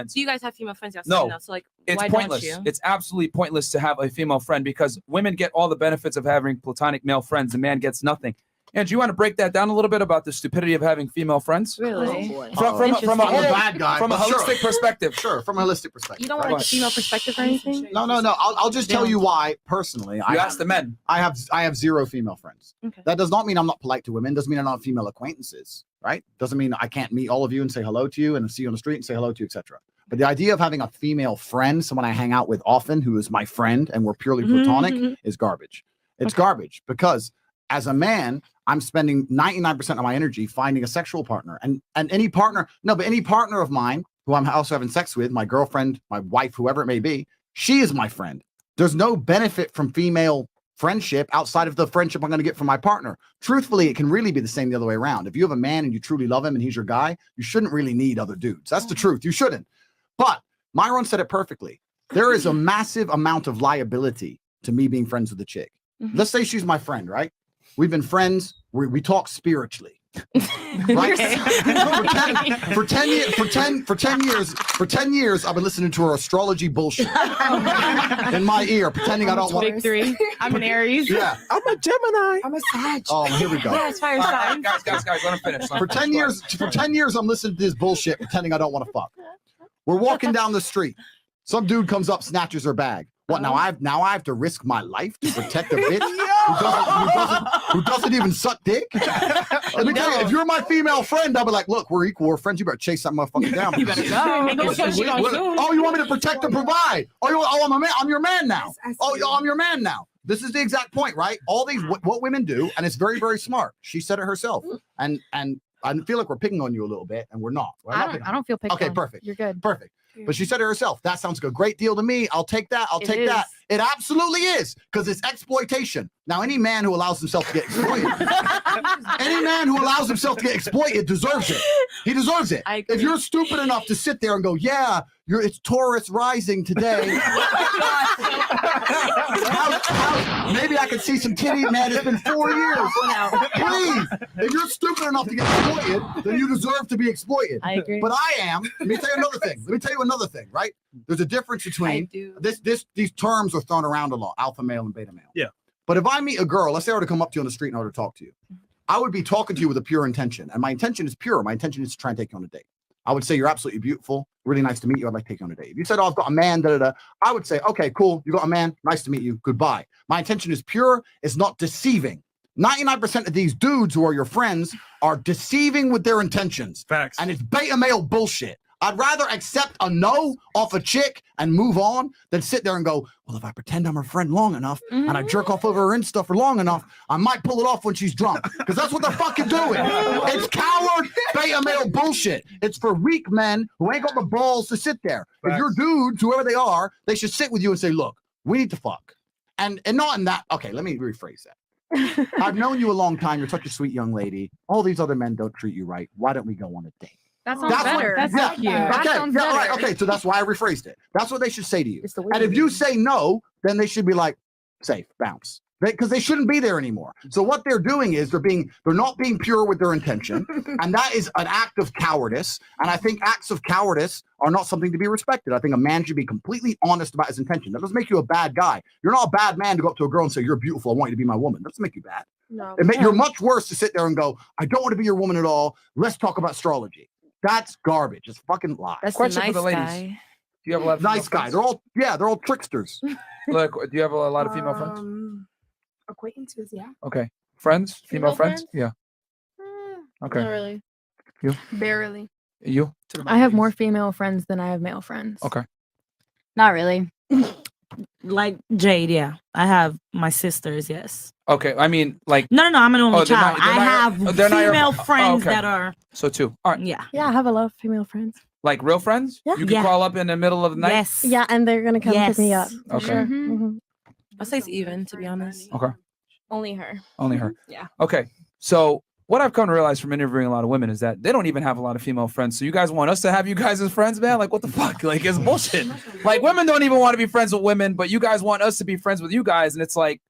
friends. Do you guys have female friends? No. So like, It's why pointless. Don't you? It's absolutely pointless to have a female friend because women get all the benefits of having platonic male friends. The man gets nothing. And do you want to break that down a little bit about the stupidity of having female friends? Really? From a bad guy, from a but holistic perspective. Sure, from a holistic perspective. You don't want like a female perspective or anything? No. I'll just tell you why. Personally, You ask the men. I have 0 female friends. Okay. That does not mean I'm not polite to women. Doesn't mean I don't have female acquaintances. Right? Doesn't mean I can't meet all of you and say hello to you and see you on the street and say hello to you, etc. But the idea of having a female friend, someone I hang out with often, who is my friend, and we're purely platonic, is garbage. It's garbage because as a man, I'm spending 99% of my energy finding a sexual partner, and any partner of mine who I'm also having sex with, my girlfriend, my wife, whoever it may be, she is my friend. There's no benefit from female friendship outside of the friendship I'm going to get from my partner. Truthfully, it can really be the same the other way around. If you have a man and you truly love him and he's your guy, you shouldn't really need other dudes. That's the truth. You shouldn't. But Myron said it perfectly. There is a massive amount of liability to me being friends with a chick. Let's say she's my friend, right? We've been friends. We talk spiritually. Right? For 10 years, I've been listening to her astrology bullshit in my ear, pretending I don't want Big 3. I'm an Aries. Yeah. I'm a Gemini. I'm a Sag. Oh, here we go. Yeah, it's fire signs. Guys, let him finish. For 10 years, I'm listening to this bullshit, pretending I don't want to fuck. We're walking down the street. Some dude comes up, snatches her bag. What now? I have to risk my life to protect a bitch who doesn't even suck dick. Let me tell you, if you're my female friend, I'll be like, look, we're equal, we're friends. You better chase that motherfucker down. You better go. Oh, you want me to protect and provide? I'm a man. I'm your man now. I'm your man now. This is the exact point, right? All these what women do, and it's very, very smart. She said it herself, and I feel like we're picking on you a little bit, and we're not. I don't feel picked on. Okay, perfect. You're good. Perfect. But she said it herself. That sounds like a great deal to me. I'll take that. I'll take that. It absolutely is, because it's exploitation. Now, any man who allows himself to get exploited, deserves it. He deserves it. If you're stupid enough to sit there and go, yeah, it's Taurus rising today. Maybe I could see some titty, man. It's been 4 years. Please, if you're stupid enough to get exploited, then you deserve to be exploited. I agree. But I am. Let me tell you another thing. Right? There's a difference between these terms are thrown around a lot: alpha male and beta male. Yeah. But if I meet a girl, let's say I were to come up to you on the street and I were to talk to you, I would be talking to you with a pure intention, and my intention is pure. My intention is to try and take you on a date. I would say, you're absolutely beautiful. Really nice to meet you. I'd like to take you on a date. If you said, oh, I've got a man, I would say, okay, cool. You got a man. Nice to meet you. Goodbye. My intention is pure. It's not deceiving. 99% of these dudes who are your friends are deceiving with their intentions. Facts. And it's beta male bullshit. I'd rather accept a no off a chick and move on than sit there and go, well, if I pretend I'm her friend long enough and I jerk off over her Insta for long enough, I might pull it off when she's drunk. Because that's what they're fucking doing. It's coward beta male bullshit. It's for weak men who ain't got the balls to sit there. If you're dudes, whoever they are, they should sit with you and say, look, we need to fuck. And not in that. Okay, let me rephrase that. I've known you a long time. You're such a sweet young lady. All these other men don't treat you right. Why don't we go on a date? That sounds better. That's cute. That sounds better. Right, okay, so that's why I rephrased it. That's what they should say to you. And if you say no, then they should be like, safe, bounce. Because they shouldn't be there anymore. So what they're doing is they're not being pure with their intention, and that is an act of cowardice. And I think acts of cowardice are not something to be respected. I think a man should be completely honest about his intention. That doesn't make you a bad guy. You're not a bad man to go up to a girl and say, you're beautiful, I want you to be my woman. That doesn't make you bad. No. You're much worse to sit there and go, I don't want to be your woman at all. Let's talk about astrology. That's garbage. It's fucking lie. That's Question nice for the ladies. guy. Do you have a lot of nice guys? They're all tricksters. Look, do you have a lot of female friends? Acquaintances, yeah. Okay. Friends? Female friends? Yeah. Okay. Not really. You? Barely. You? I have more female friends than I have male friends. Okay. Not really. Like Jade, yeah. I have my sisters, yes. Okay. I mean, like. No, I'm an only child. I have female friends that are. So 2. All right. Yeah. Yeah, I have a lot of female friends. Like real friends? Yeah. You can crawl up in the middle of the night? Yes. Yeah, and they're going to come pick me up. Okay. Sure. Mm-hmm. I'll say it's even, to be honest. Okay. Only her. Only her. Yeah. Okay. So what I've come to realize from interviewing a lot of women is that they don't even have a lot of female friends. So you guys want us to have you guys as friends, man? Like, what the fuck? Like, it's bullshit. Like, women don't even want to be friends with women, but you guys want us to be friends with you guys. And it's like,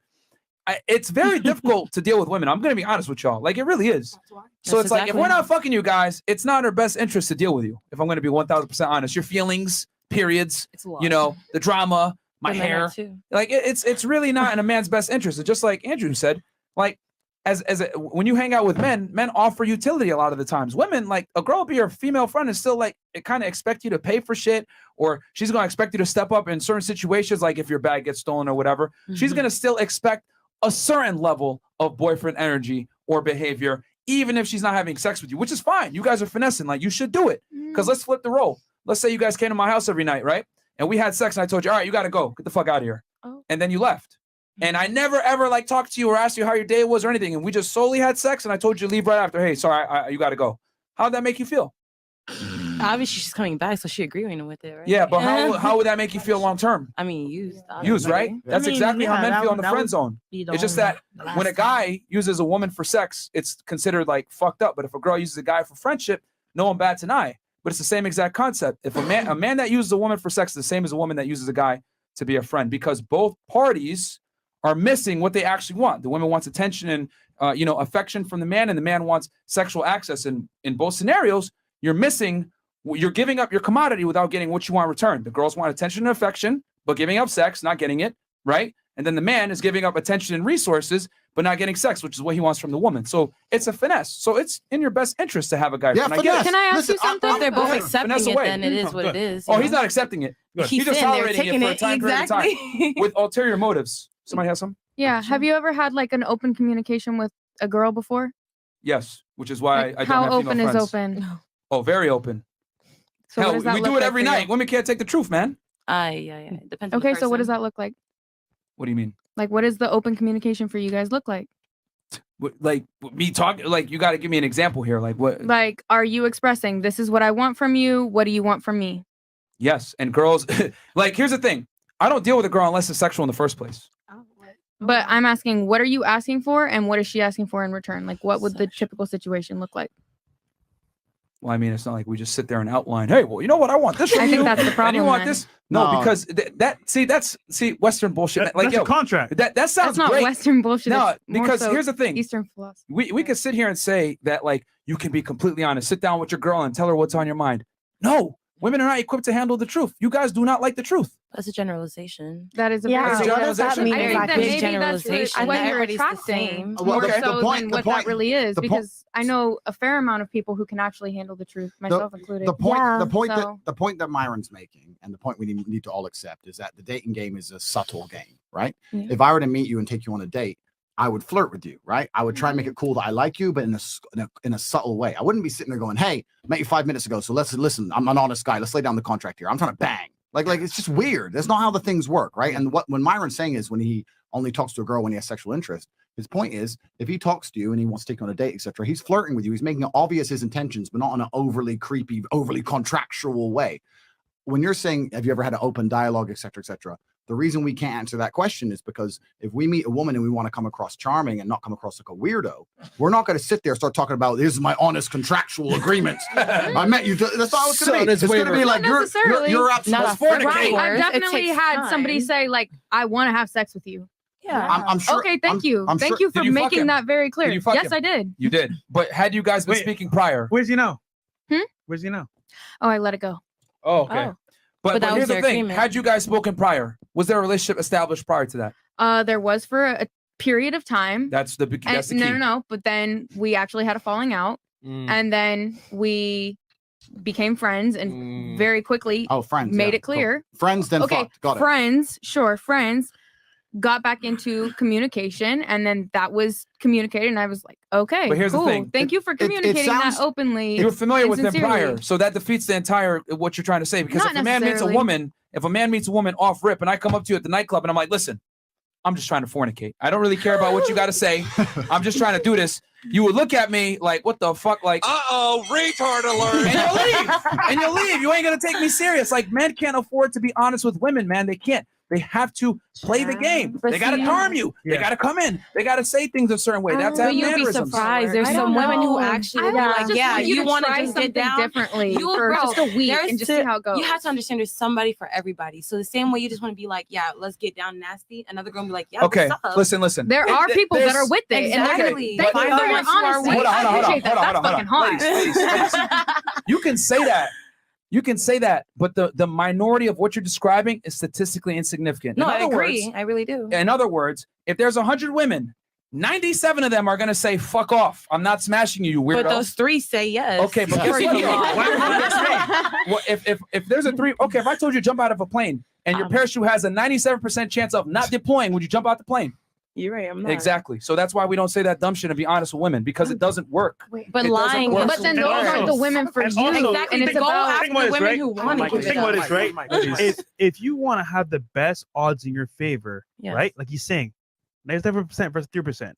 it's very difficult to deal with women. I'm gonna be honest with y'all. Like it really is. So That's it's like if exactly we're not fucking you guys, it's not in our best interest to deal with you. If I'm gonna be 1,000% honest, your feelings, periods, It's a lot. you know, the drama, my The men are hair, too. like it's really not in a man's best interest. It's just like Andrew said, like when you hang out with men offer utility a lot of the times. Women, like a girl will be your female friend and still like it kind of expect you to pay for shit, or she's gonna expect you to step up in certain situations, like if your bag gets stolen or whatever. She's gonna still expect a certain level of boyfriend energy or behavior, even if she's not having sex with you, which is fine. You guys are finessing, like you should do it. Because let's flip the role. Let's say you guys came to my house every night, right? And we had sex, and I told you, all right, you gotta go, get the fuck out of here. And then you left. And I never ever like talked to you or asked you how your day was or anything. And we just solely had sex, and I told you to leave right after. Hey, sorry, you gotta go. How'd that make you feel? Obviously, she's coming back, so she agreeing with it, right? Yeah, but how would that make you feel long term? I mean, used, right? That's exactly how men feel in the friend zone. It's just that when a guy uses a woman for sex, it's considered like fucked up. But if a girl uses a guy for friendship, no one bats an eye. But it's the same exact concept. If a man that uses a woman for sex is the same as a woman that uses a guy to be a friend, because both parties are missing what they actually want. The woman wants attention and affection from the man, and the man wants sexual access. And in both scenarios, you're giving up your commodity without getting what you want in return. The girls want attention and affection, but giving up sex, not getting it, right? And then the man is giving up attention and resources, but not getting sex, which is what he wants from the woman. So it's a finesse. So it's in your best interest to have a guy. Yeah, friend. I get it. Can I ask Listen, you something? If they're both Yeah, accepting finesse it, away. then it is what it is. Oh, you he's know? not accepting it. He's He's just sitting there tolerating it taking for a time period of time exactly. with ulterior motives. Somebody has some? Yeah. Have you ever had like an open communication with a girl before? Yes, which is why Like, I don't how have open female is friends. open? Oh, very open. So what Hell, does that we look do it like every for you? night. Women can't take the truth, man. Yeah. It depends on the Okay, so what does person. that look like? What do you mean? Like, what does the open communication for you guys look like? Like me talking? Like you got to give me an example here. Like what? Like, are you expressing, this is what I want from you? What do you want from me? Yes, and girls. Like here's the thing. I don't deal with a girl unless it's sexual in the first place. But I'm asking, what are you asking for, and what is she asking for in return? Like, what would the typical situation look like? Well, I mean, it's not like we just sit there and outline. Hey, well, you know what? I want this from I you. think that's the And problem. you want then. this? No, No. because that's Western bullshit. Like That's yo, a contract. that sounds That's not great. Western bullshit. No, it's more because so here's the thing. Eastern philosophy. We could sit here and say that like you can be completely honest. Sit down with your girl and tell her what's on your mind. No, women are not equipped to handle the truth. You guys do not like the truth. That's a generalization. That is a Yeah, very what does that I mean think that Big maybe that's generalization. what Not you're everybody's the attracting. same. Well, More the so point- than the what point- that really is, the po- because I know a fair amount of people who can actually handle the truth, myself included. The point, Yeah, the point so- the point that Myron's making, and the point we need to all accept, is that the dating game is a subtle game, right? Yeah. If I were to meet you and take you on a date, I would flirt with you, right? I would try and make it cool that I like you, but in a subtle way. I wouldn't be sitting there going, "Hey, met you 5 minutes ago, so let's listen. I'm an honest guy. Let's lay down the contract here. I'm trying to bang." Like it's just weird. That's not how the things work, right? And when Myron's saying is when he only talks to a girl when he has sexual interest. His point is, if he talks to you and he wants to take you on a date, etc., he's flirting with you. He's making it obvious his intentions, but not in an overly creepy, overly contractual way. When you're saying, have you ever had an open dialogue, etc., etc., the reason we can't answer that question is because if we meet a woman and we want to come across charming and not come across like a weirdo, we're not going to sit there and start talking about this is my honest contractual agreements. I met you. That's not how it's going to be. It's going to be like Not necessarily. you're absolutely Not fornicating. Right. I've It definitely takes had somebody time. say, like, I want to have sex with you. Yeah. I'm sure. Okay, thank you. I'm Thank sure- you for Did you fuck making him? that very clear. Did you fuck Yes, him? I did. You did. But had you guys been Wait. speaking prior? Where's he now? Hmm? Where's he now? Oh, I let it go. Oh, okay. Oh. But that here's was the their thing. agreement. Had you guys spoken prior? Was there a relationship established prior to that? There was for a period of time. That's the key. No. But then we actually had a falling out, Mm. and then we became friends, and very quickly Oh, friends. made yeah, it clear. cool. Friends, then Okay, fucked. Got it. friends, sure, friends. Got back into communication, and then that was communicated, and I was like, okay, But here's the cool. thing. Thank you for it communicating sounds- that openly. You were familiar and with them sincerely. prior, so that defeats the entire what you're trying to say. Because Not if a man meets a necessarily. woman, off rip, and I come up to you at the nightclub and I'm like, listen, I'm just trying to fornicate. I don't really care about what you got to say. I'm just trying to do this. You would look at me like, what the fuck? Like, retard alert. and you'll leave. And you'll leave. You ain't gonna take me serious. Like, men can't afford to be honest with women, man. They can't. They have to play the game. But They got to see- charm you. They got to come in. They got to say things a certain way. That's how But you'd be mannerisms. surprised. There's I some don't women who know. actually I be would like, just yeah, want you to want to try just something get down differently You- for bro, just a week there's and just to- see how it goes. You have to understand there's somebody for everybody. So the same way you just want to be like, yeah, let's get down nasty. Another girl will be like, yeah, Okay, what's up? listen. There are people that are with it. Exactly. And Find the they're ones who are honesty. with I it. appreciate that. That's fucking hard. Ladies. You can say that. You can say that, but the minority of what you're describing is statistically insignificant. No, In I other agree. words- I really do. In other words, if there's 100 women, 97 of them are going to say, fuck off. I'm not smashing you, you weirdo. But those 3 say yes. Okay, but guess For what? you. Well, if there's a 3, okay, if I told you to jump out of a plane and your parachute has a 97% chance of not deploying, would you jump out the plane? You're right. I'm not. Exactly. So that's why we don't say that dumb shit and be honest with women, because it doesn't work. But It doesn't lying. work. But then And those also- aren't the women for and you. also- Exactly. And But it's go about after Think about the this, women right? who want to give Think it about up. this, right? If you want to have the best odds in your favor, Yes. right? Like he's saying, 97% versus 3%.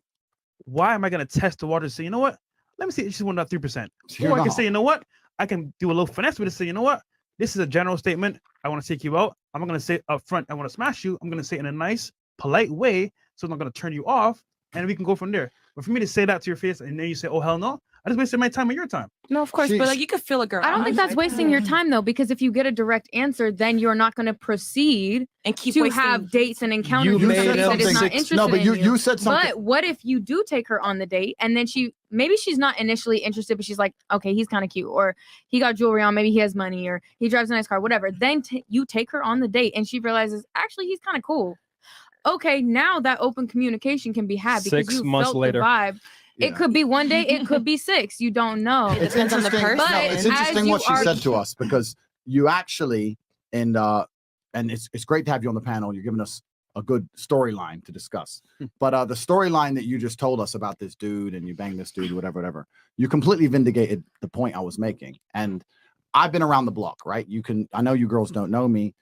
Why am I going to test the water and say, you know what? Let me see if she's one about 3%. You're Or I can not. say, you know what? I can do a little finesse with it. Say, you know what? This is a general statement. I want to take you out. I'm not going to say up front, I want to smash you. I'm going to say it in a nice, polite way. So I'm not going to turn you off. And we can go from there. But for me to say that to your face and then you say, oh, hell no, I just wasted my time and your time. No, of course. She- But like you could feel a girl. I don't think that's wasting your time though, because if you get a direct answer, then you're not going to proceed and keep to wasting. have dates and encounters You with made somebody that is something- not interested No, but in you said something. But what if you do take her on the date and then maybe she's not initially interested, but she's like, okay, he's kind of cute, or he got jewelry on, maybe he has money, or he drives a nice car, whatever. Then you take her on the date and she realizes actually he's kind of cool. Okay, now that open communication can be had because 6 you months felt later. the vibe. Yeah. It could be one day, it could be 6. You don't know. It It's depends on the interesting. person. No, But it's as interesting you what she are- said to us, because you actually and it's great to have you on the panel. You're giving us a good storyline to discuss. But the storyline that you just told us about this dude and you banged this dude, whatever, you completely vindicated the point I was making. And I've been around the block, right? I know you girls don't know me.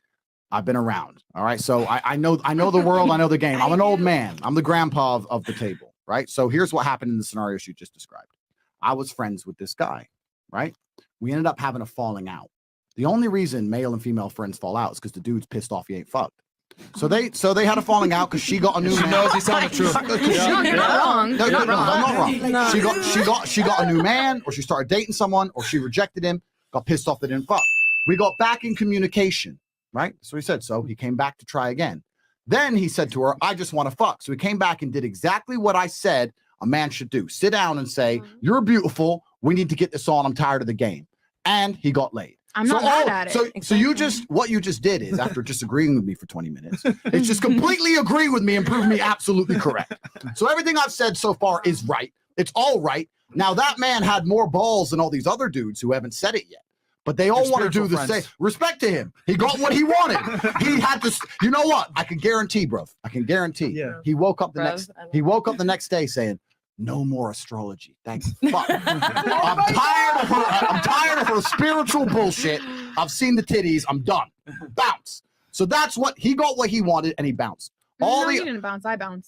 I've been around. All right. So I know the world. I know the game. I'm an old man. I'm the grandpa of the table. Right. So here's what happened in the scenarios you just described. I was friends with this guy. Right. We ended up having a falling out. The only reason male and female friends fall out is because the dude's pissed off he ain't fucked. So they had a falling out because she got a new man. She knows he's telling the truth. No, you're not wrong. No, You're not I'm wrong. not wrong. She got a new man, or she started dating someone, or she rejected him, got pissed off they didn't fuck. We got back in communication, right? So he said so. He came back to try again. Then he said to her, I just want to fuck. So he came back and did exactly what I said a man should do. Sit down and say, you're beautiful. We need to get this on. I'm tired of the game. And he got laid. I'm not mad at it. So what you just did is, after disagreeing with me for 20 minutes, it's just completely agree with me and prove me absolutely correct. So everything I've said so far is right. It's all right. Now that man had more balls than all these other dudes who haven't said it yet. But they all want to do the same. Respect to him. He got what he wanted. He had to. You know what? I can guarantee, bro. I can guarantee. Yeah. He woke up the next day saying, "No more astrology. Thank fuck. I'm tired of her spiritual bullshit. I've seen the titties. I'm done. Bounce." So that's what he got. What he wanted, and he bounced. No, you didn't bounce. I bounced.